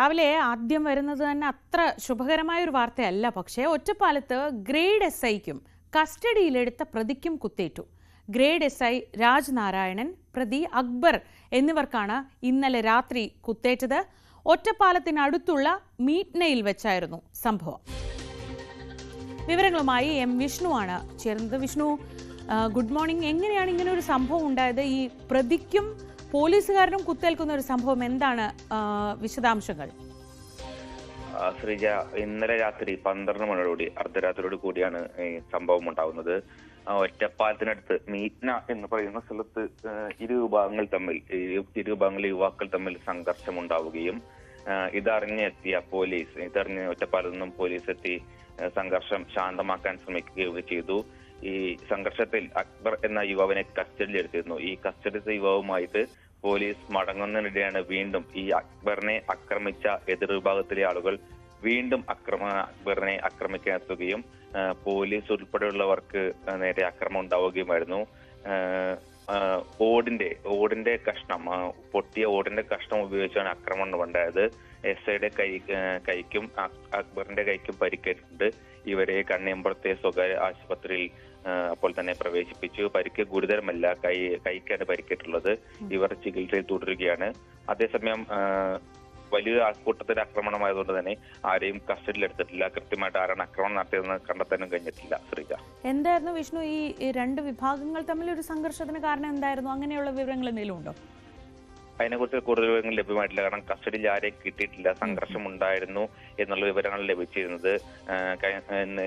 രാവിലെ ആദ്യം വരുന്നത് തന്നെ അത്ര ശുഭകരമായ ഒരു വാർത്തയല്ല. പക്ഷേ ഒറ്റപ്പാലത്ത് ഗ്രേഡ് SIക്കും കസ്റ്റഡിയിലെടുത്ത പ്രതിക്കും കുത്തേറ്റു. ഗ്രേഡ് SI രാജ്നാരായണൻ, പ്രതി അക്ബർ എന്നിവർക്കാണ് ഇന്നലെ രാത്രി കുത്തേറ്റത്. ഒറ്റപ്പാലത്തിനടുത്തുള്ള മീറ്റ്നയിൽ വെച്ചായിരുന്നു സംഭവം. വിവരങ്ങളുമായി വിഷ്ണുവാണ് ചേർന്നത്. Vishnu, good morning. എങ്ങനെയാണ് ഇങ്ങനെ ഒരു സംഭവം ഉണ്ടായത്? ഈ പ്രതിക്കും പോലീസുകാരനും കുത്തേൽക്കുന്ന ഒരു സംഭവം, എന്താണ് വിശദാംശങ്ങൾ? ശ്രീജ, ഇന്നലെ രാത്രി 12 മണിയോടുകൂടി, അർദ്ധരാത്രിയോട് കൂടിയാണ് ഈ സംഭവം ഉണ്ടാകുന്നത്. ഒറ്റപ്പാലത്തിനടുത്ത് മീറ്റ്ന എന്ന് പറയുന്ന സ്ഥലത്ത് ഇരു വിഭാഗങ്ങളിലെ യുവാക്കൾ തമ്മിൽ സംഘർഷം ഉണ്ടാവുകയും ഇതറിഞ്ഞ് ഒറ്റപ്പാലത്ത് നിന്നും പോലീസ് എത്തി സംഘർഷം ശാന്തമാക്കാൻ ശ്രമിക്കുകയും ചെയ്തു. ഈ സംഘർഷത്തിൽ അക്ബർ എന്ന യുവാവിനെ കസ്റ്റഡിയിലെടുത്തിരുന്നു. ഈ കസ്റ്റഡിയിലെ യുവാവുമായിട്ട് പോലീസ് മടങ്ങുന്നതിനിടെയാണ് വീണ്ടും ഈ അക്ബറിനെ ആക്രമിച്ച എതിർ വിഭാഗത്തിലെ ആളുകൾ വീണ്ടും അക്ബറിനെ ആക്രമിക്കാൻ എത്തുകയും പോലീസ് ഉൾപ്പെടെയുള്ളവർക്ക് നേരെ ആക്രമണം ഉണ്ടാവുകയുമായിരുന്നു. പൊട്ടിയ ഓടിന്റെ കഷ്ണം ഉപയോഗിച്ചാണ് ആക്രമണം ഉണ്ടായത്. SIയുടെ കൈക്കും അക്ബറിന്റെ കൈക്കും പരിക്കേറ്റിട്ടുണ്ട്. ഇവരെ കണ്ണിയമ്പലത്തെ സ്വകാര്യ ആശുപത്രിയിൽ അപ്പോൾ തന്നെ പ്രവേശിപ്പിച്ചു. പരിക്ക് ഗുരുതരമല്ല, കൈക്കാണ് പരിക്കേറ്റുള്ളത്. ഇവർ ചികിത്സയിൽ തുടരുകയാണ്. അതേസമയം വലിയ ആൾക്കൂട്ടത്തിന്റെ ആക്രമണമായതുകൊണ്ട് തന്നെ ആരെയും കസ്റ്റഡിയിലെടുത്തിട്ടില്ല. കൃത്യമായിട്ട് ആരാണ് ആക്രമണം നടത്തിയതെന്ന് കണ്ടെത്താനും കഴിഞ്ഞിട്ടില്ല. ശ്രീജ, എന്തായിരുന്നു വിഷ്ണു ഈ രണ്ട് വിഭാഗങ്ങൾ തമ്മിൽ ഒരു സംഘർഷത്തിന് കാരണം എന്തായിരുന്നു? അങ്ങനെയുള്ള വിവരങ്ങൾ എന്തെങ്കിലും ഉണ്ടോ? അതിനെക്കുറിച്ച് കൂടുതൽ വിവരങ്ങൾ ലഭ്യമായിട്ടില്ല. കാരണം കസ്റ്റഡിയിൽ ആരെയും കിട്ടിയിട്ടില്ല. സംഘർഷം ഉണ്ടായിരുന്നു എന്നുള്ള വിവരങ്ങൾ ലഭിച്ചിരുന്നത്.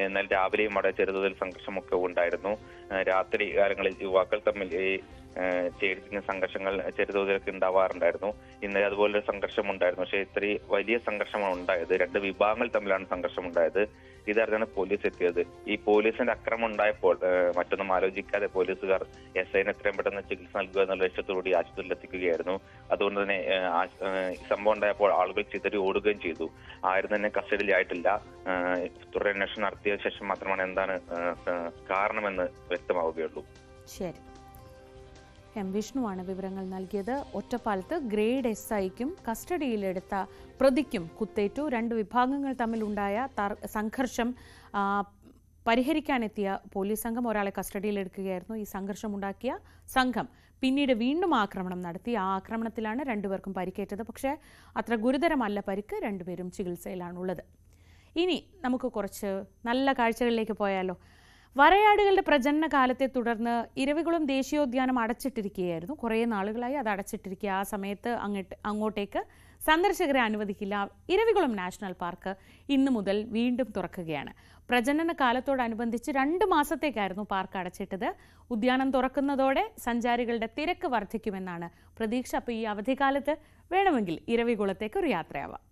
എന്നാൽ രാവിലെയും അവിടെ ചെറുതോതിൽ സംഘർഷമൊക്കെ ഉണ്ടായിരുന്നു. രാത്രി കാലങ്ങളിൽ യുവാക്കൾ തമ്മിൽ ചേരിക്കുന്ന സംഘർഷങ്ങൾ ചെറുതോതിലൊക്കെ ഉണ്ടാവാറുണ്ടായിരുന്നു. ഇന്നലെ അതുപോലെ സംഘർഷം ഉണ്ടായിരുന്നു. പക്ഷേ ഇത്രയും വലിയ സംഘർഷമാണ് ഉണ്ടായത്. രണ്ട് വിഭാഗങ്ങൾ തമ്മിലാണ് സംഘർഷം ഉണ്ടായത്. ഇതറിഞ്ഞാണ് പോലീസ് എത്തിയത്. ഈ പോലീസിന്റെ ആക്രമണം ഉണ്ടായപ്പോൾ മറ്റൊന്നും ആലോചിക്കാതെ പോലീസുകാർ SIന് എത്രയും പെട്ടെന്ന് ചികിത്സ നൽകുക എന്നുള്ള ലക്ഷ്യത്തോടുകൂടി ആശുപത്രിയിൽ എത്തിക്കുകയായിരുന്നു. അതുകൊണ്ട് തന്നെ സംഭവം ഉണ്ടായപ്പോൾ ആളുകൾ ചിതറി ഓടുകയും ചെയ്തു. ആരും തന്നെ കസ്റ്റഡിയിലായിട്ടില്ല. തുടരന്വേഷണം നടത്തിയ ശേഷം മാത്രമാണ് എന്താണ് കാരണമെന്ന് വ്യക്തമാവുകയുള്ളൂ. ശരി, വിഷ്ണുവാണ് വിവരങ്ങൾ നൽകിയത്. ഒറ്റപ്പാലത്ത് ഗ്രേഡ് SIക്കും കസ്റ്റഡിയിലെടുത്ത പ്രതിക്കും കുത്തേറ്റു. രണ്ട് വിഭാഗങ്ങൾ തമ്മിലുണ്ടായ സംഘർഷം പരിഹരിക്കാനെത്തിയ പോലീസ് സംഘം ഒരാളെ കസ്റ്റഡിയിലെടുക്കുകയായിരുന്നു. ഈ സംഘർഷമുണ്ടാക്കിയ സംഘം പിന്നീട് വീണ്ടും ആക്രമണം നടത്തി. ആ ആക്രമണത്തിലാണ് രണ്ടുപേർക്കും പരിക്കേറ്റത്. പക്ഷേ അത്ര ഗുരുതരമല്ല പരിക്ക്. രണ്ടുപേരും ചികിത്സയിലാണുള്ളത്. ഇനി നമുക്ക് കുറച്ച് നല്ല കാഴ്ചകളിലേക്ക് പോയാലോ? വരയാടുകളുടെ പ്രജനന കാലത്തെ തുടർന്ന് ഇരവികുളം ദേശീയോദ്യാനം അടച്ചിട്ടിരിക്കുകയായിരുന്നു. കുറേ നാളുകളായി അത് അടച്ചിട്ടിരിക്കുക. ആ സമയത്ത് അങ്ങോട്ടേക്ക് സന്ദർശകരെ അനുവദിക്കില്ല. ഇരവികുളം നാഷണൽ പാർക്ക് ഇന്നു മുതൽ വീണ്ടും തുറക്കുകയാണ്. പ്രജനന കാലത്തോടനുബന്ധിച്ച് 2 മാസത്തേക്കായിരുന്നു പാർക്ക് അടച്ചിട്ടത്. ഉദ്യാനം തുറക്കുന്നതോടെ സഞ്ചാരികളുടെ തിരക്ക് വർദ്ധിക്കുമെന്നാണ് പ്രതീക്ഷ. അപ്പോൾ ഈ അവധിക്കാലത്ത് വേണമെങ്കിൽ ഇരവികുളത്തേക്ക് ഒരു യാത്രയാവാം.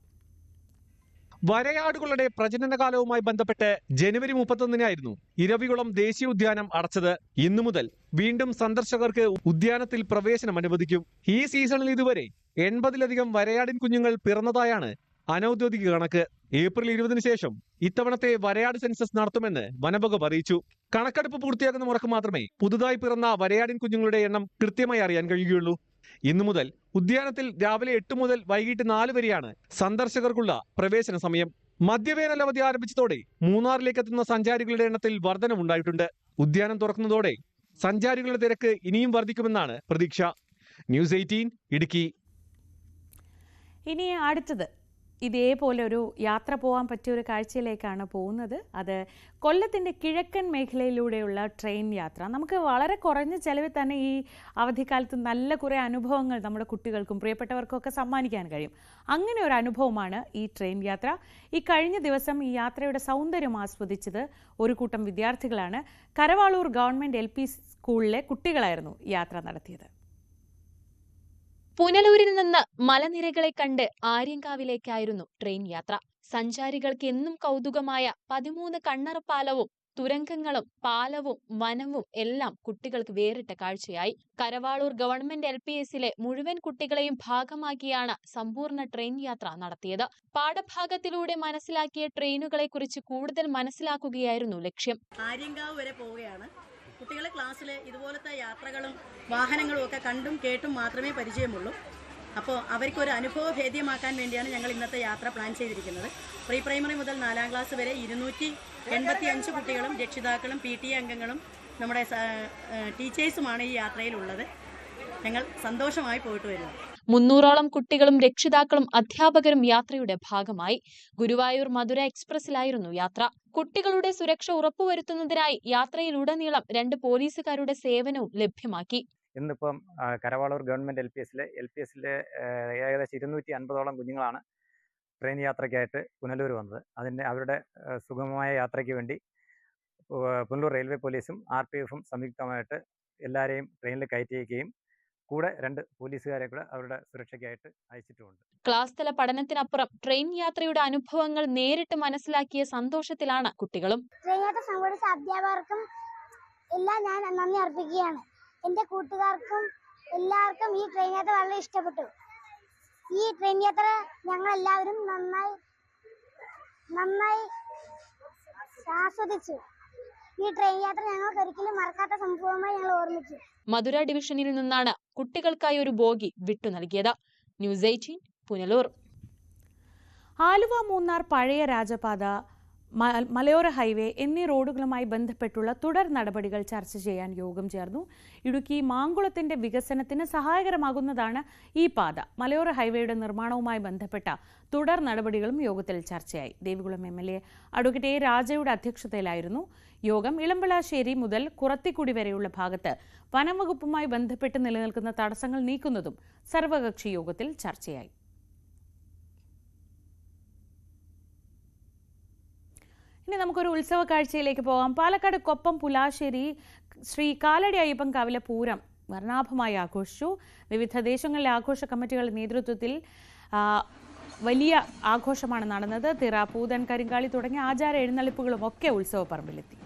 വരയാടുകളുടെ പ്രജനനകാലവുമായി ബന്ധപ്പെട്ട് ജനുവരി 31-നായിരുന്നു ഇരവികുളം ദേശീയോദ്യാനം അടച്ചത്. ഇന്നു മുതൽ വീണ്ടും സന്ദർശകർക്ക് ഉദ്യാനത്തിൽ പ്രവേശനം അനുവദിക്കും. ഈ സീസണിൽ ഇതുവരെ 80-ലധികം വരയാടിൻ കുഞ്ഞുങ്ങൾ പിറന്നതായാണ് അനൌദ്യോഗിക കണക്ക്. ഏപ്രിൽ 20-ന് ശേഷം ഇത്തവണത്തെ വരയാട് സെൻസസ് നടത്തുമെന്ന് വനംവകുപ്പ് അറിയിച്ചു. കണക്കെടുപ്പ് പൂർത്തിയാക്കുന്ന മുറക്ക് മാത്രമേ പുതുതായി പിറന്ന വരയാടിൻ കുഞ്ഞുങ്ങളുടെ എണ്ണം കൃത്യമായി അറിയാൻ കഴിയുകയുള്ളൂ. ഇന്നു മുതൽ ഉദ്യാനത്തിൽ രാവിലെ 8 മുതൽ വൈകിട്ട് 4 വരെയാണ് സന്ദർശകർക്കുള്ള പ്രവേശന സമയം. മധ്യവേനൽ അവധി ആരംഭിച്ചതോടെ മൂന്നാറിലേക്ക് എത്തുന്ന സഞ്ചാരികളുടെ എണ്ണത്തിൽ വർധനവുണ്ടായിട്ടുണ്ട്. ഉദ്യാനം തുറക്കുന്നതോടെ സഞ്ചാരികളുടെ തിരക്ക് ഇനിയും വർദ്ധിക്കുമെന്നാണ് പ്രതീക്ഷ. ന്യൂസ് 18 ഇടുക്കി. ഇനി അടുത്തത് ഇതേപോലെ ഒരു യാത്ര പോകാൻ പറ്റിയ ഒരു കാഴ്ചയിലേക്കാണ് പോകുന്നത്. അത് കൊല്ലത്തിൻ്റെ കിഴക്കൻ മേഖലയിലൂടെയുള്ള ട്രെയിൻ യാത്ര. നമുക്ക് വളരെ കുറഞ്ഞ ചെലവിൽ തന്നെ ഈ അവധിക്കാലത്ത് നല്ല കുറേ അനുഭവങ്ങൾ നമ്മുടെ കുട്ടികൾക്കും പ്രിയപ്പെട്ടവർക്കും ഒക്കെ സമ്മാനിക്കാൻ കഴിയും. അങ്ങനെ ഒരു അനുഭവമാണ് ഈ ട്രെയിൻ യാത്ര. ഈ കഴിഞ്ഞ ദിവസം ഈ യാത്രയുടെ സൗന്ദര്യം ആസ്വദിച്ചത് ഒരു കൂട്ടം വിദ്യാർത്ഥികളാണ്. കരവാളൂർ ഗവൺമെൻറ് LP സ്കൂളിലെ കുട്ടികളായിരുന്നു യാത്ര നടത്തിയത്. പുനലൂരിൽ നിന്ന് മലനിരകളെ കണ്ട് ആര്യങ്കാവിലേക്കായിരുന്നു ട്രെയിൻ യാത്ര. സഞ്ചാരികൾക്ക് എന്നും കൗതുകമായ 13 കണ്ണറപ്പാലവും തുരങ്കങ്ങളും പാലവും വനവും എല്ലാം കുട്ടികൾക്ക് വേറിട്ട കാഴ്ചയായി. കരവാളൂർ ഗവൺമെന്റ് LPSലെ മുഴുവൻ കുട്ടികളെയും ഭാഗമാക്കിയാണ് സമ്പൂർണ്ണ ട്രെയിൻ യാത്ര നടത്തിയത്. പാഠഭാഗത്തിലൂടെ മനസ്സിലാക്കിയ ട്രെയിനുകളെ കുറിച്ച് കൂടുതൽ മനസ്സിലാക്കുകയായിരുന്നു ലക്ഷ്യം. ആര്യങ്കാവ് വരെ പോവുകയാണ്. കുട്ടികളെ ക്ലാസ്സിൽ ഇതുപോലത്തെ യാത്രകളും വാഹനങ്ങളും ഒക്കെ കണ്ടും കേട്ടും മാത്രമേ പരിചയമുള്ളൂ. അപ്പോൾ അവർക്കൊരു അനുഭവഭേദ്യമാക്കാൻ വേണ്ടിയാണ് ഞങ്ങൾ ഇന്നത്തെ യാത്ര പ്ലാൻ ചെയ്തിരിക്കുന്നത്. പ്രീ പ്രൈമറി മുതൽ 4ാം ക്ലാസ് വരെ 285 കുട്ടികളും രക്ഷിതാക്കളും PTA അംഗങ്ങളും നമ്മുടെ ടീച്ചേഴ്സുമാണ് ഈ യാത്രയിലുള്ളത്. ഞങ്ങൾ സന്തോഷമായി പോയിട്ട് വരുന്നു. 300ഓളം കുട്ടികളും രക്ഷിതാക്കളും അധ്യാപകരും യാത്രയുടെ ഭാഗമായി. ഗുരുവായൂർ മധുര എക്സ്പ്രസിലായിരുന്നു യാത്ര. കുട്ടികളുടെ സുരക്ഷ ഉറപ്പുവരുത്തുന്നതിനായി യാത്രയിലുടനീളം 2 പോലീസുകാരുടെ സേവനവും ലഭ്യമാക്കി. ഇന്നിപ്പം കരവാളൂർ ഗവൺമെന്റ് LPSലെ ഏകദേശം 250ഓളം കുഞ്ഞുങ്ങളാണ് ട്രെയിൻ യാത്രയ്ക്കായിട്ട് പുനലൂർ വന്നത്. അവരുടെ സുഗമമായ യാത്രയ്ക്ക് വേണ്ടി പുനലൂർ റെയിൽവേ പോലീസും RPFും സംയുക്തമായിട്ട് എല്ലാവരെയും ട്രെയിനിൽ കയറ്റിയിരിക്കുകയും കൂടെ 2 പോലീസുകാരെ കൂടെ അവരുടെ സുരക്ഷയ്ക്കായിട്ട് അയച്ചിട്ടുമുണ്ട്. ക്ലാസ് തല പഠനത്തിനപ്പുറം ട്രെയിൻ യാത്രയുടെ അനുഭവങ്ങൾ നേരിട്ട് മനസ്സിലാക്കിയ സന്തോഷത്തിലാണ് കുട്ടികളും. ട്രെയിൻ യാത്ര സംഘടിച്ച അധ്യാപകർക്കും എല്ലാം ഞാൻ നന്ദി അർപ്പിക്കുകയാണ്. എൻ്റെ കൂട്ടുകാർക്കും എല്ലാവർക്കും ഈ ട്രെയിൻ യാത്ര വളരെ ഇഷ്ടപ്പെട്ടു. ഈ ട്രെയിൻ യാത്ര ഞങ്ങളെല്ലാവരും നന്നായി ആസ്വദിച്ചു. ഈ ട്രെയിൻ യാത്ര ഞങ്ങൾക്ക് ഒരിക്കലും മറക്കാത്ത സംഭവമായി ഞങ്ങൾ ഓർമ്മിച്ചു. മധുര ഡിവിഷനിൽ നിന്നാണ് കുട്ടികൾക്കായി ഒരു ബോഗി വിട്ടു നൽകിയത്. ന്യൂസ് 18 പുനലൂർ. ആലുവ മൂന്നാർ പഴയ രാജപാത, മലയോര ഹൈവേ എന്നീ റോഡുകളുമായി ബന്ധപ്പെട്ടുള്ള തുടർ നടപടികൾ ചർച്ച ചെയ്യാൻ യോഗം ചേർന്നു. ഇടുക്കി മാങ്കുളത്തിന്റെ വികസനത്തിന് സഹായകരമാകുന്നതാണ് ഈ പാത. മലയോര ഹൈവേയുടെ നിർമ്മാണവുമായി ബന്ധപ്പെട്ട തുടർ നടപടികളും യോഗത്തിൽ ചർച്ചയായി. Devikulam MLA advocate A. രാജയുടെ അധ്യക്ഷതയിലായിരുന്നു യോഗം. ഇളമ്പളശ്ശേരി മുതൽ കുറത്തിക്കുടി വരെയുള്ള ഭാഗത്ത് വനംവകുപ്പുമായി ബന്ധപ്പെട്ട് നിലനിൽക്കുന്ന തടസ്സങ്ങൾ നീക്കുന്നതും സർവകക്ഷി യോഗത്തിൽ ചർച്ചയായി. ഇനി നമുക്കൊരു ഉത്സവ കാഴ്ചയിലേക്ക് പോകാം. പാലക്കാട് കൊപ്പം പുലാശ്ശേരി ശ്രീ കാലടി അയ്യപ്പൻകാവിലെ പൂരം വർണ്ണാഭമായി ആഘോഷിച്ചു. വിവിധ ദേശങ്ങളിലെ ആഘോഷ കമ്മിറ്റികളുടെ നേതൃത്വത്തിൽ വലിയ ആഘോഷമാണ് നടന്നത്. തിറ, പൂതൻ, കരിങ്കാളി തുടങ്ങിയ ആചാര എഴുന്നള്ളിപ്പുകളും ഒക്കെ ഉത്സവ പറമ്പിലെത്തി.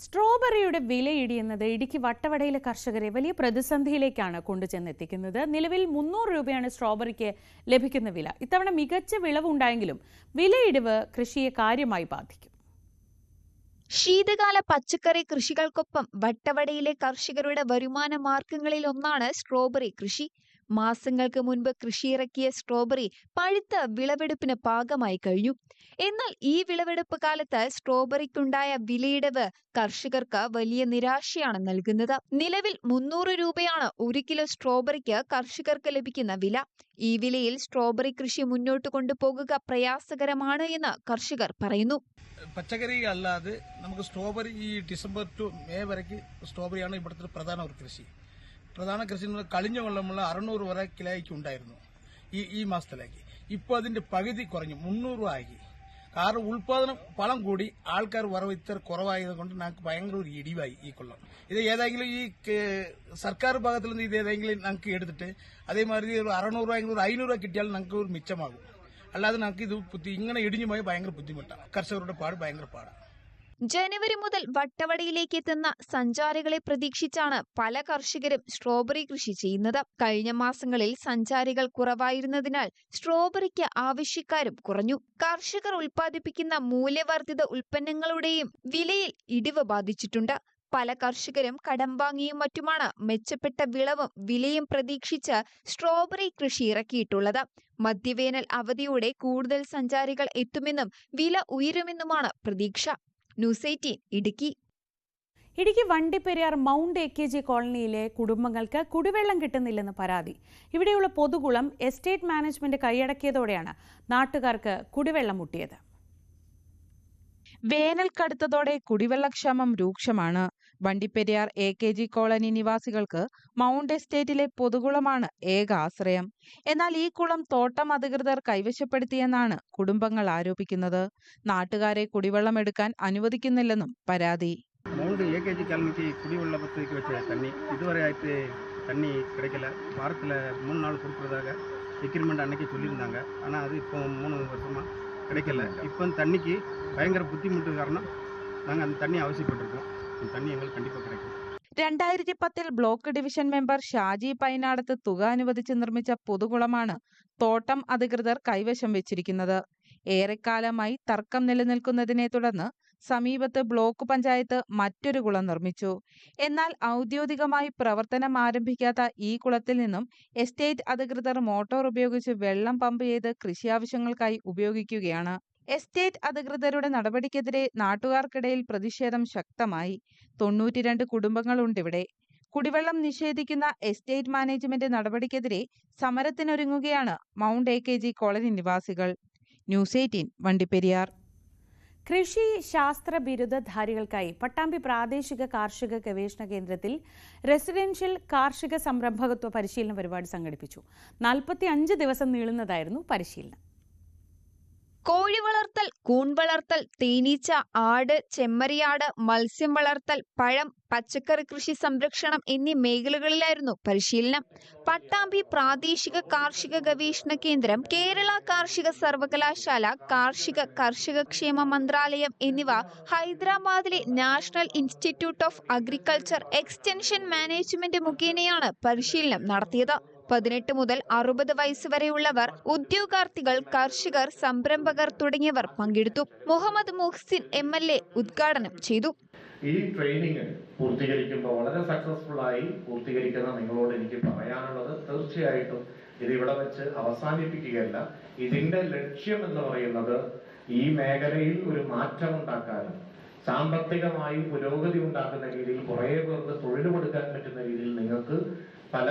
സ്ട്രോബെറിയുടെ വിലയിടിയുന്നത് ഇടുക്കി വട്ടവടയിലെ കർഷകരെ വലിയ പ്രതിസന്ധിയിലേക്കാണ് കൊണ്ടുചെന്നെത്തിക്കുന്നത്. നിലവിൽ 300 രൂപയാണ് സ്ട്രോബെറിക്ക് ലഭിക്കുന്ന വില. ഇത്തവണ മികച്ച വിളവുണ്ടായെങ്കിലും വിലയിടിവ് കൃഷിയെ കാര്യമായി ബാധിക്കും. ശീതകാല പച്ചക്കറി കൃഷികൾക്കൊപ്പം വട്ടവടയിലെ കർഷകരുടെ വരുമാന മാർഗങ്ങളിൽ ഒന്നാണ് സ്ട്രോബെറി കൃഷി. മാസങ്ങൾക്ക് മുൻപ് കൃഷിയിറക്കിയ സ്ട്രോബെറി പഴുത്ത വിളവെടുപ്പിന് പാകമായി കഴിഞ്ഞു. എന്നാൽ ഈ വിളവെടുപ്പ് കാലത്ത് സ്ട്രോബെറിക്കുണ്ടായ വിലയിടിവ് കർഷകർക്ക് വലിയ നിരാശയാണ് നൽകുന്നത്. നിലവിൽ 300 രൂപയാണ് 1 കിലോ സ്ട്രോബെറിക്ക് കർഷകർക്ക് ലഭിക്കുന്ന വില. ഈ വിലയിൽ സ്ട്രോബെറി കൃഷി മുന്നോട്ട് കൊണ്ടുപോകുക പ്രയാസകരമാണ് എന്ന് കർഷകർ പറയുന്നു. പച്ചക്കറി അല്ലാതെ നമുക്ക് സ്ട്രോബെറി ഈ ഡിസംബർ ടു മെയ് വരയ്ക്ക് സ്ട്രോബെറിയാണ് ഇവിടുത്തെ പ്രധാന കൃഷി. കഴിഞ്ഞ കൊല്ലമുള്ള 600 വരെ കിലോയ്ക്ക് ഉണ്ടായിരുന്നു ഈ മാസത്തിലേക്ക്. ഇപ്പോൾ അതിന്റെ പകുതി കുറഞ്ഞു 300 ആക്കി. കാരണം ഉൽപാദനം പണം കൂടി, ആൾക്കാർ വരവ് ഇത്ര കുറവായത് കൊണ്ട് ഞങ്ങൾക്ക് ഭയങ്കര ഒരു ഇടിവായി ഈ കൊല്ലം. ഇത് ഏതെങ്കിലും ഈ സർക്കാർ ഭാഗത്തിൽ നിന്ന് ഇത് ഏതെങ്കിലും ഞങ്ങൾക്ക് എടുത്തിട്ട് അതേമാതിരി 600 500 കിട്ടിയാൽ ഞങ്ങൾക്ക് ഒരു മിച്ചമാകും. അല്ലാതെ ഞങ്ങൾക്ക് ഇത് ഇങ്ങനെ ഇടിഞ്ഞു പോയി ഭയങ്കര ബുദ്ധിമുട്ടാണ്. കർഷകരുടെ പാട് ഭയങ്കര പാടാണ്. ജനുവരി മുതൽ വട്ടവടയിലേക്ക് എത്തുന്ന സഞ്ചാരികളെ പ്രതീക്ഷിച്ചാണ് പല കർഷകരും സ്ട്രോബെറി കൃഷി ചെയ്യുന്നത്. കഴിഞ്ഞ മാസങ്ങളിൽ സഞ്ചാരികൾ കുറവായിരുന്നതിനാൽ സ്ട്രോബെറിക്ക് ആവശ്യക്കാരും കുറഞ്ഞു. കർഷകർ ഉൽപ്പാദിപ്പിക്കുന്ന മൂല്യവർദ്ധിത ഉൽപ്പന്നങ്ങളുടെയും വിലയിൽ ഇടിവ് ബാധിച്ചിട്ടുണ്ട്. പല കർഷകരും കടം വാങ്ങിയും മറ്റുമാണ് മെച്ചപ്പെട്ട വിളവും വിലയും പ്രതീക്ഷിച്ച് സ്ട്രോബെറി കൃഷി ഇറക്കിയിട്ടുള്ളത്. മധ്യവേനൽ അവധിയോടെ കൂടുതൽ സഞ്ചാരികൾ എത്തുമെന്നും വില ഉയരുമെന്നുമാണ് പ്രതീക്ഷ. News 18 Idukki. Idukki Vandiperiyar mount AKG കോളനിയിലെ കുടുംബങ്ങൾക്ക് കുടിവെള്ളം കിട്ടുന്നില്ലെന്ന് പരാതി. ഇവിടെയുള്ള പൊതുകുളം എസ്റ്റേറ്റ് മാനേജ്മെന്റ് കൈയടക്കിയതോടെയാണ് നാട്ടുകാർക്ക് കുടിവെള്ളം മുട്ടിയത്. വേനൽ കടുത്തതോടെ കുടിവെള്ളക്ഷാമം രൂക്ഷമാണ്. വണ്ടിപ്പെരിയാർ AKG കോളനി നിവാസികൾക്ക് മൗണ്ട് എസ്റ്റേറ്റിലെ പൊതുകുളമാണ് ഏക ആശ്രയം. എന്നാൽ ഈ കുളം തോട്ടം അധികൃതർ കൈവശപ്പെടുത്തിയെന്നാണ് കുടുംബങ്ങൾ ആരോപിക്കുന്നത്. നാട്ടുകാരെ കുടിവെള്ളം എടുക്കാൻ അനുവദിക്കുന്നില്ലെന്നും പരാതി. மவுண்ட் ஏகேஜி காலனிக்கு குடிவெள்ள பத்திரிக்கை வச்ச தண்ணி இதுவரை ஆயிட்டு தண்ணி கிடைக்கல. வாரத்தில் 3 நாள் கொடுக்குறதாக எக்ரிமெண்ட் அன்னைக்கு சொல்லியிருந்தாங்க. ஆனால் அது இப்போ 3 வருஷமாக கிடைக்கல. இப்போ தண்ணிக்கு பயங்கர புத்திமுட்டு காரணம் நாங்கள் அந்த தண்ணி அவசியப்பட்டிருக்கோம். அந்த தண்ணி எங்களுக்கு கண்டிப்பாக கிடைக்கும். 2010 block division member Shaji Painadath തുക അനുവദിച്ച് നിർമ്മിച്ച പൊതുകുളമാണ് തോട്ടം അധികൃതർ കൈവശം വെച്ചിരിക്കുന്നത്. ഏറെക്കാലമായി തർക്കം നിലനിൽക്കുന്നതിനെ തുടർന്ന് സമീപത്ത് ബ്ലോക്ക് പഞ്ചായത്ത് മറ്റൊരു കുളം നിർമ്മിച്ചു. എന്നാൽ ഔദ്യോഗികമായി പ്രവർത്തനം ആരംഭിക്കാത്ത ഈ കുളത്തിൽ നിന്നും എസ്റ്റേറ്റ് അധികൃതർ മോട്ടോർ ഉപയോഗിച്ച് വെള്ളം പമ്പ് ചെയ്ത് കൃഷി ആവശ്യങ്ങൾക്കായി ഉപയോഗിക്കുകയാണ്. എസ്റ്റേറ്റ് അധികൃതരുടെ നടപടിക്കെതിരെ നാട്ടുകാർക്കിടയിൽ പ്രതിഷേധം ശക്തമായി. 92 കുടുംബങ്ങളുണ്ടിവിടെ. കുടിവെള്ളം നിഷേധിക്കുന്ന എസ്റ്റേറ്റ് മാനേജ്മെന്റ് നടപടിക്കെതിരെ സമരത്തിനൊരുങ്ങുകയാണ് മൗണ്ട് AKG കോളനി നിവാസികൾ. ന്യൂസ് 18 വണ്ടിപ്പെരിയാർ. കൃഷി ശാസ്ത്ര ബിരുദധാരികൾക്കായി പട്ടാമ്പി പ്രാദേശിക കാർഷിക ഗവേഷണ കേന്ദ്രത്തിൽ റെസിഡൻഷ്യൽ കാർഷിക സംരംഭകത്വ പരിശീലന പരിപാടി സംഘടിപ്പിച്ചു. 45 ദിവസം നീളുന്നതായിരുന്നു പരിശീലനം. കോഴി വളർത്തൽ, കൂൺ വളർത്തൽ, തേനീച്ച, ആട്, ചെമ്മരിയാട്, മത്സ്യം വളർത്തൽ, പഴം, പച്ചക്കറി കൃഷി സംരക്ഷണം എന്നീ മേഖലകളിലായിരുന്നു പരിശീലനം. പട്ടാമ്പി പ്രാദേശിക കാർഷിക ഗവേഷണ കേന്ദ്രം, കേരള കാർഷിക സർവകലാശാല, കർഷകക്ഷേമ മന്ത്രാലയം എന്നിവ ഹൈദരാബാദിലെ national institute of agriculture extension management മുഖേനയാണ് പരിശീലനം നടത്തിയത്. 18 മുതൽ 60 വയസ്സ് വരെയുള്ളവർ, ഉദ്യോഗാർത്ഥികൾ, കർഷകർ, സംരംഭകർ തുടങ്ങിയവർ പങ്കെടുത്തു. മുഹമ്മദ് മുഹ്സിൻ MLA ഉദ്ഘാടനം ചെയ്തു. ഈ ട്രെയിനിങ് പൂർത്തീകരിക്കുമ്പോൾ വളരെ സക്സസ്ഫുൾ ആയി പൂർത്തീകരിക്കുന്ന നിങ്ങളോട് എനിക്ക് പറയാനുള്ളത്, തീർച്ചയായിട്ടും ഇത് ഇവിടെ വെച്ച് അവസാനിപ്പിക്കുകയല്ല. ഇതിന്റെ ലക്ഷ്യം എന്ന് പറയുന്നത് ഈ മേഖലയിൽ ഒരു മാറ്റമുണ്ടാക്കാനും സാമ്പത്തികമായി പുരോഗതി ഉണ്ടാക്കുന്ന രീതിയിൽ കുറേ പേർക്ക് തൊഴിൽ കൊടുക്കാൻ പറ്റുന്ന രീതിയിൽ നിങ്ങൾക്ക് പല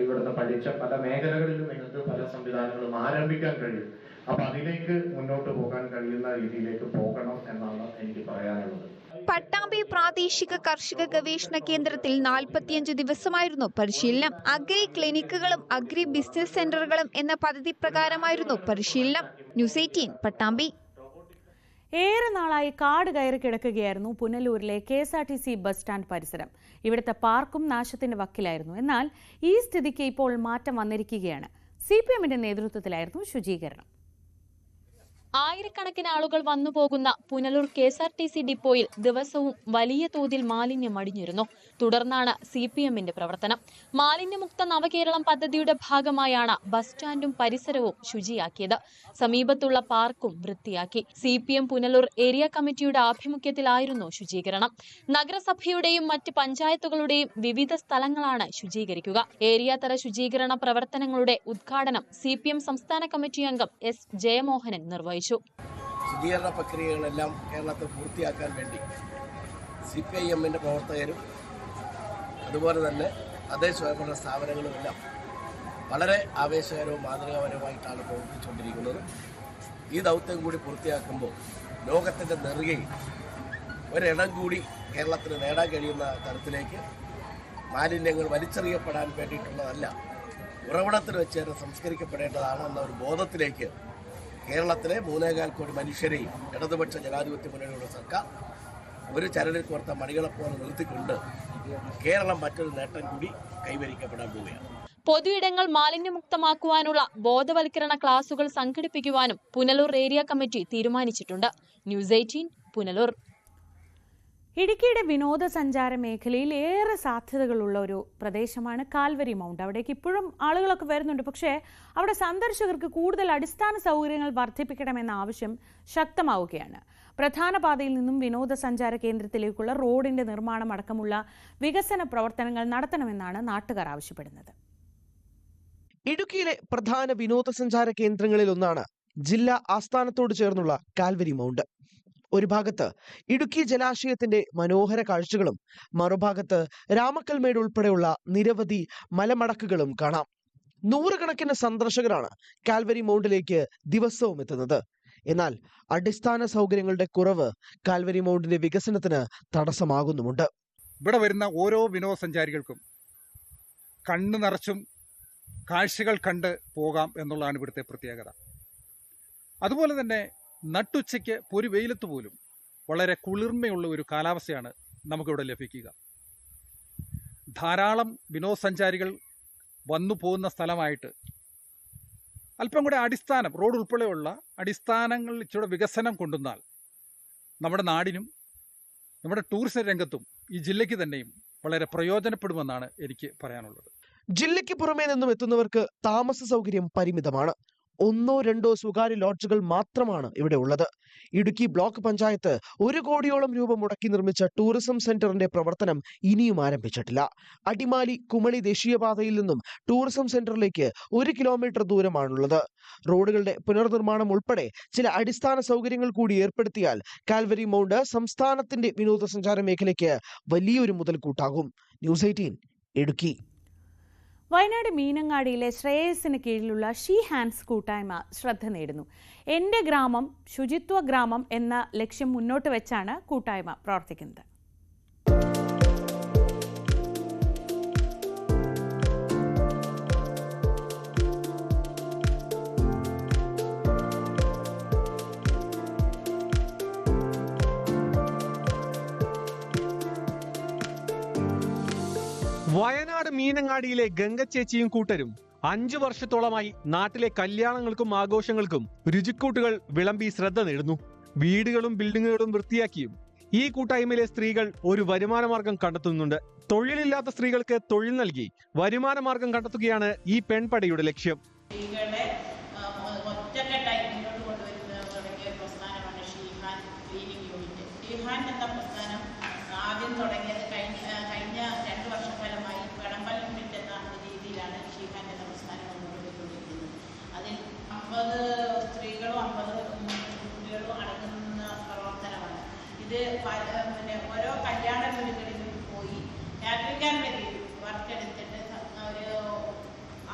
ഇവിടുന്ന് പഠിച്ച പല മേഖലകളിലും നിങ്ങൾക്ക് പല സംവിധാനങ്ങളും ആരംഭിക്കാൻ കഴിയും. അപ്പൊ അതിലേക്ക് മുന്നോട്ട് പോകാൻ കഴിയുന്ന രീതിയിലേക്ക് പോകണം എന്നാണ് എനിക്ക് പറയാനുള്ളത്. പട്ടാമ്പി പ്രാദേശിക കാർഷിക ഗവേഷണ കേന്ദ്രത്തിൽ 45 ദിവസമായിരുന്നു പരിശീലനം. അഗ്രി ക്ലിനിക്കുകളും അഗ്രി ബിസിനസ് സെന്ററുകളും എന്ന പദ്ധതി പ്രകാരമായിരുന്നു പരിശീലനം. ന്യൂസ് 18 പട്ടാമ്പി. ഏറെ നാളായി കാട് കയറി കിടക്കുകയായിരുന്നു പുനലൂരിലെ KSRTC ബസ് സ്റ്റാൻഡ് പരിസരം. ഇവിടുത്തെ പാർക്കും നാശത്തിന്റെ വക്കിലായിരുന്നു. എന്നാൽ ഈ സ്ഥിതിക്ക് ഇപ്പോൾ മാറ്റം വന്നിരിക്കുകയാണ്. CPMന്റെ നേതൃത്വത്തിലായിരുന്നു ശുചീകരണം. ആയിരക്കണക്കിന് ആളുകൾ വന്നുപോകുന്ന പുനലൂർ KSRTC ഡിപ്പോയിൽ ദിവസവും വലിയ തോതിൽ മാലിന്യം അടിഞ്ഞിരുന്നു. തുടർന്നാണ് CPMന്റെ പ്രവർത്തനം. മാലിന്യമുക്ത നവകേരളം പദ്ധതിയുടെ ഭാഗമായാണ് ബസ് സ്റ്റാൻഡും പരിസരവും ശുചിയാക്കിയത്. സമീപത്തുള്ള പാർക്കും വൃത്തിയാക്കി. CPM പുനലൂർ ഏരിയ കമ്മിറ്റിയുടെ ആഭിമുഖ്യത്തിലായിരുന്നു ശുചീകരണം. നഗരസഭയുടെയും മറ്റ് പഞ്ചായത്തുകളുടെയും വിവിധ സ്ഥലങ്ങളാണ് ശുചീകരിക്കുക. ഏരിയ തല ശുചീകരണ പ്രവർത്തനങ്ങളുടെ ഉദ്ഘാടനം CPM സംസ്ഥാന കമ്മിറ്റി അംഗം S ജയമോഹനൻ നിർവഹിച്ചു. ശുചീകരണ പ്രക്രിയകളെല്ലാം കേരളത്തിൽ പൂർത്തിയാക്കാൻ വേണ്ടി CPIMന്റെ പ്രവർത്തകരും അതുപോലെ തന്നെ തദ്ദേശ സ്വയംഭരണ സ്ഥാപനങ്ങളുമെല്ലാം വളരെ ആവേശകരവും മാതൃകാപരമായിട്ടാണ് പ്രവർത്തിച്ചുകൊണ്ടിരിക്കുന്നത്. ഈ ദൗത്യം കൂടി പൂർത്തിയാക്കുമ്പോൾ ലോകത്തിൻ്റെ നെറുകയിൽ ഒരിടം കൂടി കേരളത്തിന് നേടാൻ കഴിയുന്ന തരത്തിലേക്ക് മാലിന്യങ്ങൾ വലിച്ചെറിയപ്പെടാൻ വേണ്ടിയിട്ടുള്ളതല്ല, ഉറവിടത്തിൽ വെച്ച് തന്നെ സംസ്കരിക്കപ്പെടേണ്ടതാണ് എന്ന ഒരു ബോധത്തിലേക്ക് കേരളത്തിലെ 3.25 കോടി മനുഷ്യരെയും ഇടതുപക്ഷ ജനാധിപത്യ മുന്നണിയുടെ സർക്കാർ ഒരു ചരടിൽ കോർത്ത മണികളെപ്പോലെ നിർത്തിക്കൊണ്ട് കേരളം മറ്റൊരു നേട്ടം കൂടി കൈവരിക്കപ്പെടാൻ പോവുകയാണ്. പൊതുയിടങ്ങൾ മാലിന്യമുക്തമാക്കുവാനുള്ള ബോധവൽക്കരണ ക്ലാസുകൾ സംഘടിപ്പിക്കുവാനും പുനലൂർ ഏരിയ കമ്മിറ്റി തീരുമാനിച്ചിട്ടുണ്ട്. ന്യൂസ് 18 പുനലൂർ. ഇടുക്കിയുടെ വിനോദസഞ്ചാര മേഖലയിൽ ഏറെ സാധ്യതകളുള്ള ഒരു പ്രദേശമാണ് കാൽവരി മൗണ്ട്. അവിടേക്ക് ഇപ്പോഴും ആളുകളൊക്കെ വരുന്നുണ്ട്. പക്ഷേ അവിടെ സന്ദർശകർക്ക് കൂടുതൽ അടിസ്ഥാന സൗകര്യങ്ങൾ വർദ്ധിപ്പിക്കണമെന്ന ആവശ്യം ശക്തമാവുകയാണ്. പ്രധാന പാതയിൽ നിന്നും വിനോദസഞ്ചാര കേന്ദ്രത്തിലേക്കുള്ള റോഡിന്റെ നിർമ്മാണം അടക്കമുള്ള വികസന പ്രവർത്തനങ്ങൾ നടത്തണമെന്നാണ് നാട്ടുകാർ ആവശ്യപ്പെടുന്നത്. ഇടുക്കിയിലെ പ്രധാന വിനോദസഞ്ചാര കേന്ദ്രങ്ങളിൽ ഒന്നാണ് ജില്ലാ ആസ്ഥാനത്തോട് ചേർന്നുള്ള കാൽവരി മൗണ്ട്. ഒരു ഭാഗത്ത് ഇടുക്കി ജലാശയത്തിന്റെ മനോഹര കാഴ്ചകളും മറുഭാഗത്ത് രാമക്കൽമേട് ഉൾപ്പെടെയുള്ള നിരവധി മലമടക്കുകളും കാണാം. നൂറുകണക്കിന് സന്ദർശകരാണ് കാൽവരി മൗണ്ടിലേക്ക് ദിവസവും എത്തുന്നത്. എന്നാൽ അടിസ്ഥാന സൗകര്യങ്ങളുടെ കുറവ് കാൽവരി മൗണ്ടിന്റെ വികസനത്തിന് തടസ്സമാകുന്നുമുണ്ട്. ഇവിടെ വരുന്ന ഓരോ വിനോദസഞ്ചാരികൾക്കും കണ്ണു നിറച്ചും കാഴ്ചകൾ കണ്ട് പോകാം എന്നുള്ളതാണ് ഇവിടുത്തെ പ്രത്യേകത. അതുപോലെ തന്നെ നട്ടുച്ചയ്ക്ക് ഒരു വെയിലത്ത് പോലും വളരെ കുളിർമയുള്ള ഒരു കാലാവസ്ഥയാണ് നമുക്കിവിടെ ലഭിക്കുക. ധാരാളം വിനോദസഞ്ചാരികൾ വന്നു പോകുന്ന സ്ഥലമായിട്ട് അല്പം കൂടെ അടിസ്ഥാനം, റോഡ് ഉൾപ്പെടെയുള്ള അടിസ്ഥാനങ്ങളിൽ ഇച്ചിരി വികസനം കൊണ്ടുവന്നാൽ നമ്മുടെ നാടിനും നമ്മുടെ ടൂറിസം രംഗത്തും ഈ ജില്ലയ്ക്ക് തന്നെയും വളരെ പ്രയോജനപ്പെടുമെന്നാണ് എനിക്ക് പറയാനുള്ളത്. ജില്ലയ്ക്ക് പുറമേ നിന്നും എത്തുന്നവർക്ക് താമസ സൗകര്യം പരിമിതമാണ്. 1 2 സ്വകാര്യ ലോഡ്ജുകൾ മാത്രമാണ് ഇവിടെ ഉള്ളത്. ഇടുക്കി ബ്ലോക്ക് പഞ്ചായത്ത് 1 കോടിയോളം രൂപ മുടക്കി നിർമ്മിച്ച ടൂറിസം സെന്ററിന്റെ പ്രവർത്തനം ഇനിയും ആരംഭിച്ചിട്ടില്ല. അടിമാലി കുമളി ദേശീയപാതയിൽ നിന്നും ടൂറിസം സെന്ററിലേക്ക് 1 കിലോമീറ്റർ ദൂരമാണുള്ളത്. റോഡുകളുടെ പുനർനിർമ്മാണം ഉൾപ്പെടെ ചില അടിസ്ഥാന സൗകര്യങ്ങൾ കൂടി ഏർപ്പെടുത്തിയാൽ കാൽവരി മൗണ്ട് സംസ്ഥാനത്തിന്റെ വിനോദസഞ്ചാര മേഖലയ്ക്ക് വലിയൊരു മുതൽക്കൂട്ടാകും. ന്യൂസ് 18 ഇടുക്കി. വയനാട് മീനങ്ങാടിയിലെ ശ്രേയസിന് കീഴിലുള്ള ഷീ ഹാൻഡ്സ് കൂട്ടായ്മ ശ്രദ്ധ നേടുന്നു. എൻ്റെ ഗ്രാമം ശുചിത്വ ഗ്രാമം എന്ന ലക്ഷ്യം മുന്നോട്ട് വെച്ചാണ് കൂട്ടായ്മ പ്രവർത്തിക്കുന്നത്. വയനാട് മീനങ്ങാടിയിലെ ഗംഗച്ചേച്ചിയും കൂട്ടരും 5 വർഷത്തോളമായി നാട്ടിലെ കല്യാണങ്ങൾക്കും ആഘോഷങ്ങൾക്കും രുചിക്കൂട്ടുകൾ വിളമ്പി ശ്രദ്ധ നേടുന്നു. വീടുകളും ബിൽഡിങ്ങുകളും വൃത്തിയാക്കിയും ഈ കൂട്ടായ്മയിലെ സ്ത്രീകൾ ഒരു വരുമാനമാർഗം കണ്ടെത്തുന്നുണ്ട്. തൊഴിലില്ലാത്ത സ്ത്രീകൾക്ക് തൊഴിൽ നൽകി വരുമാനമാർഗം കണ്ടെത്തുകയാണ് ഈ പെൺപടയുടെ ലക്ഷ്യം. ആദ്യം തുടങ്ങിയത് കഴിഞ്ഞ 2 വർഷക്കാലമായി വിളമ്പൽ യൂണിറ്റ് എന്ന രീതിയിലാണ് ഷീഹാൻ എന്ന പ്രസ്ഥാനം കൊണ്ടുപോയിക്കൊണ്ടിരിക്കുന്നത്. അതിൽ 50 സ്ത്രീകളും 50 കുട്ടികളും അടങ്ങുന്ന പ്രവർത്തനമാണ് ഇത്. ഓരോ കല്യാണ വീടുകളിലും പോയി കാറ്ററിംഗാരുടെ കീഴിൽ വർക്ക് എടുത്തിട്ട് ഒരു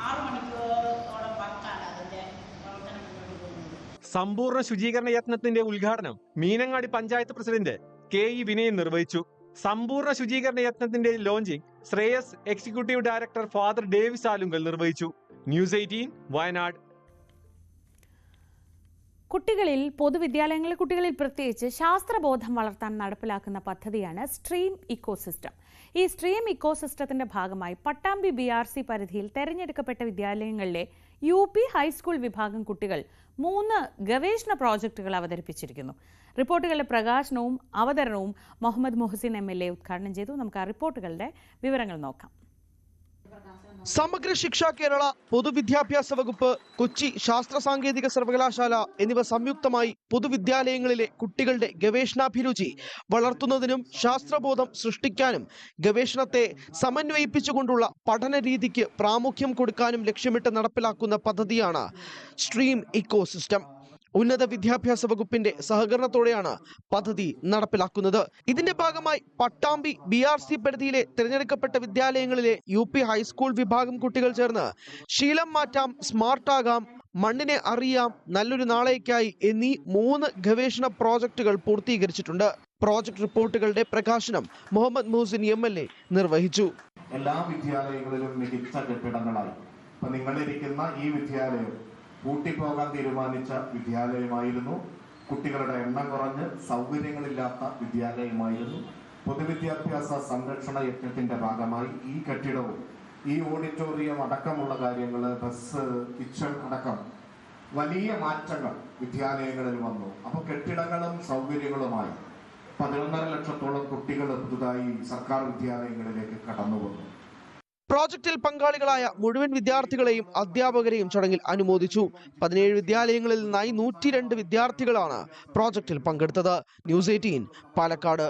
6 മണിക്കൂറോളം വർക്കാണ് അതിന്റെ പ്രവർത്തനം മുന്നോട്ട് പോകുന്നത്. സമ്പൂർണ്ണ ശുചീകരണ യത്നത്തിന്റെ ഉദ്ഘാടനം മീനങ്ങാടി പഞ്ചായത്ത് പ്രസിഡന്റ് KE വിനയൻ നിർവഹിച്ചു. സമ്പൂർണ്ണ ശുചീകരണ യത്നത്തിന്റെ launching Shreyas executive director father Davis Alunkal നിർവഹിച്ചു. ന്യൂസ് 18 വയനാട്. കുട്ടികളിൽ പ്രത്യേകിച്ച് ശാസ്ത്രബോധം വളർത്താൻ നടപ്പിലാക്കുന്ന പദ്ധതിയാണ് സ്ട്രീം ഇക്കോസിസ്റ്റം. ഈ സ്ട്രീം ഇക്കോസിസ്റ്റത്തിന്റെ ഭാഗമായി പട്ടാമ്പി BRC പരിധിയിൽ തെരഞ്ഞെടുക്കപ്പെട്ട വിദ്യാലയങ്ങളിലെ UP ഹൈസ്കൂൾ വിഭാഗം കുട്ടികൾ 3 ഗവേഷണ പ്രോജക്റ്റുകൾ അവതരിപ്പിച്ചിരിക്കുന്നു. റിപ്പോർട്ടുകളുടെ പ്രകാശനവും അവതരണവും മുഹമ്മദ് മുഹസിൻ MLA ഉദ്ഘാടനം ചെയ്തു. നമുക്ക് ആ റിപ്പോർട്ടുകളുടെ വിവരങ്ങൾ നോക്കാം. സമഗ്ര ശിക്ഷ കേരള, പൊതുവിദ്യാഭ്യാസ വകുപ്പ്, കൊച്ചി ശാസ്ത്ര സാങ്കേതിക സർവകലാശാല എന്നിവ സംയുക്തമായി പൊതുവിദ്യാലയങ്ങളിലെ കുട്ടികളുടെ ഗവേഷണാഭിരുചി വളർത്തുന്നതിനും ശാസ്ത്രബോധം സൃഷ്ടിക്കാനും ഗവേഷണത്തെ സമന്വയിപ്പിച്ചുകൊണ്ടുള്ള പഠന രീതിക്ക് പ്രാമുഖ്യം കൊടുക്കാനും ലക്ഷ്യമിട്ട് നടപ്പിലാക്കുന്ന പദ്ധതിയാണ് സ്ട്രീം ഇക്കോസിസ്റ്റം. ഉന്നത വിദ്യാഭ്യാസ വകുപ്പിന്റെ സഹകരണത്തോടെയാണ് പദ്ധതി നടപ്പിലാക്കുന്നത്. ഇതിന്റെ ഭാഗമായി പട്ടാമ്പി BRC പരിധിയിലെ തിരഞ്ഞെടുക്കപ്പെട്ട വിദ്യാലയങ്ങളിലെ UP ഹൈസ്കൂൾ വിഭാഗം കുട്ടികൾ ചേർന്ന് ശീലം മാറ്റാം, സ്മാർട്ടാകാം, മണ്ണിനെ അറിയാം, നല്ലൊരു നാളേക്കായി എന്നീ 3 ഗവേഷണ പ്രോജക്റ്റുകൾ പൂർത്തീകരിച്ചിട്ടുണ്ട്. പ്രോജക്ട് റിപ്പോർട്ടുകളുടെ പ്രകാശനം മുഹമ്മദ് മുഹസിൻ MLA നിർവഹിച്ചു. എല്ലാ വിദ്യാലയങ്ങളിലും മികച്ച കെട്ടിടങ്ങളായി ഇപ്പൊ നിങ്ങളിരിക്കുന്ന ഈ വിദ്യാലയം പൂട്ടിപ്പോകാൻ തീരുമാനിച്ച വിദ്യാലയമായിരുന്നു. കുട്ടികളുടെ എണ്ണം കുറഞ്ഞ് സൗകര്യങ്ങളില്ലാത്ത വിദ്യാലയമായിരുന്നു. പൊതുവിദ്യാഭ്യാസ സംരക്ഷണ യജ്ഞത്തിന്റെ ഭാഗമായി ഈ കെട്ടിടവും ഈ ഓഡിറ്റോറിയം അടക്കമുള്ള കാര്യങ്ങൾ, ബസ്, കിച്ചൺ അടക്കം വലിയ മാറ്റങ്ങൾ വിദ്യാലയങ്ങളിൽ വന്നു. അപ്പോൾ കെട്ടിടങ്ങളും സൗകര്യങ്ങളുമായി 11.5 ലക്ഷത്തോളം കുട്ടികൾ പുതുതായി സർക്കാർ വിദ്യാലയങ്ങളിലേക്ക് കടന്നു വന്നു. പ്രോജക്റ്റിൽ പങ്കാളികളായ മുഴുവൻ വിദ്യാർത്ഥികളെയും അധ്യാപകരെയും ചടങ്ങിൽ അനുമോദിച്ചു. 17 വിദ്യാലയങ്ങളിൽ നിന്നായി 102 വിദ്യാർത്ഥികളാണ് പ്രോജക്റ്റിൽ പങ്കെടുത്തത്. ന്യൂസ് 18 പാലക്കാട്.